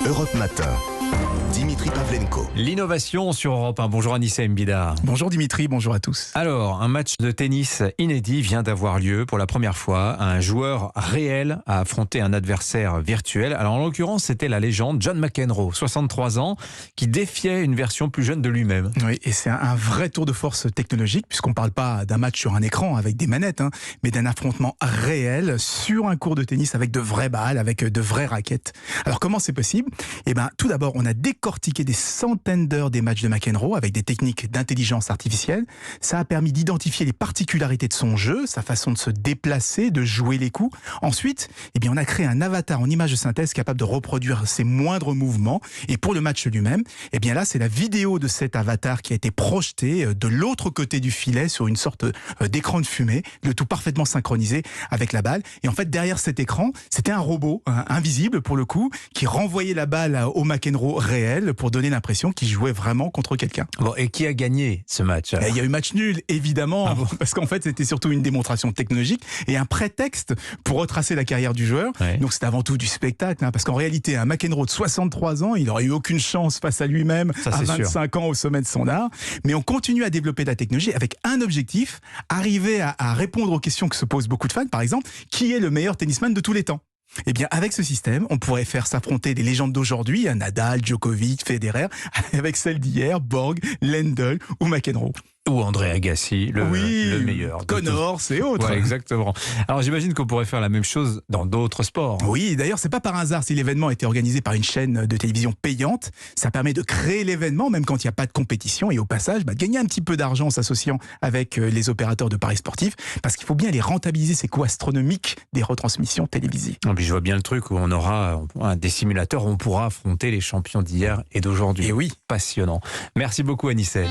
Europe Matin. Dimitri Pavlenko. L'innovation sur Europe 1. Bonjour Anissa Mbida. Bonjour Dimitri, bonjour à tous. Alors, un match de tennis inédit vient d'avoir lieu pour la première fois. Un joueur réel a affronté un adversaire virtuel. Alors, en l'occurrence, c'était la légende John McEnroe, 63 ans, qui défiait une version plus jeune de lui-même. Oui, et c'est un vrai tour de force technologique, puisqu'on ne parle pas d'un match sur un écran avec des manettes, mais d'un affrontement réel sur un court de tennis avec de vraies balles, avec de vraies raquettes. Alors, comment c'est possible ? Eh bien, tout d'abord, on a décortiqué des centaines d'heures des matchs de McEnroe avec des techniques d'intelligence artificielle. Ça a permis d'identifier les particularités de son jeu, sa façon de se déplacer, de jouer les coups. Ensuite, eh bien, on a créé un avatar en image de synthèse capable de reproduire ses moindres mouvements. Et pour le match lui-même, eh bien là, c'est la vidéo de cet avatar qui a été projetée de l'autre côté du filet sur une sorte d'écran de fumée, le tout parfaitement synchronisé avec la balle. Et en fait, derrière cet écran, c'était un robot invisible pour le coup, qui renvoyait la balle au McEnroe réel pour donner l'impression qu'il jouait vraiment contre quelqu'un. Bon, et qui a gagné ce match alors ? Il y a eu match nul, évidemment, parce qu'en fait, c'était surtout une démonstration technologique et un prétexte pour retracer la carrière du joueur. Ouais. Donc, c'est avant tout du spectacle, parce qu'en réalité, un McEnroe de 63 ans, il n'aurait eu aucune chance face à lui-même Ça, à c'est 25 ans au sommet de son art. Mais on continue à développer la technologie avec un objectif, arriver à répondre aux questions que se posent beaucoup de fans. Par exemple, qui est le meilleur tennisman de tous les temps ? Eh bien, avec ce système, on pourrait faire s'affronter les légendes d'aujourd'hui, Nadal, Djokovic, Federer, avec celles d'hier, Borg, Lendl ou McEnroe. Ou André Agassi, le meilleur. Connors et autres. Ouais, exactement. Alors j'imagine qu'on pourrait faire la même chose dans d'autres sports. Oui, d'ailleurs, c'est pas par hasard si l'événement a été organisé par une chaîne de télévision payante. Ça permet de créer l'événement, même quand il n'y a pas de compétition, et au passage, de gagner un petit peu d'argent en s'associant avec les opérateurs de paris sportifs, parce qu'il faut bien les rentabiliser, ces coûts astronomiques des retransmissions télévisées. Et puis je vois bien le truc où on aura des simulateurs où on pourra affronter les champions d'hier et d'aujourd'hui. Et oui. Passionnant. Merci beaucoup Anissa.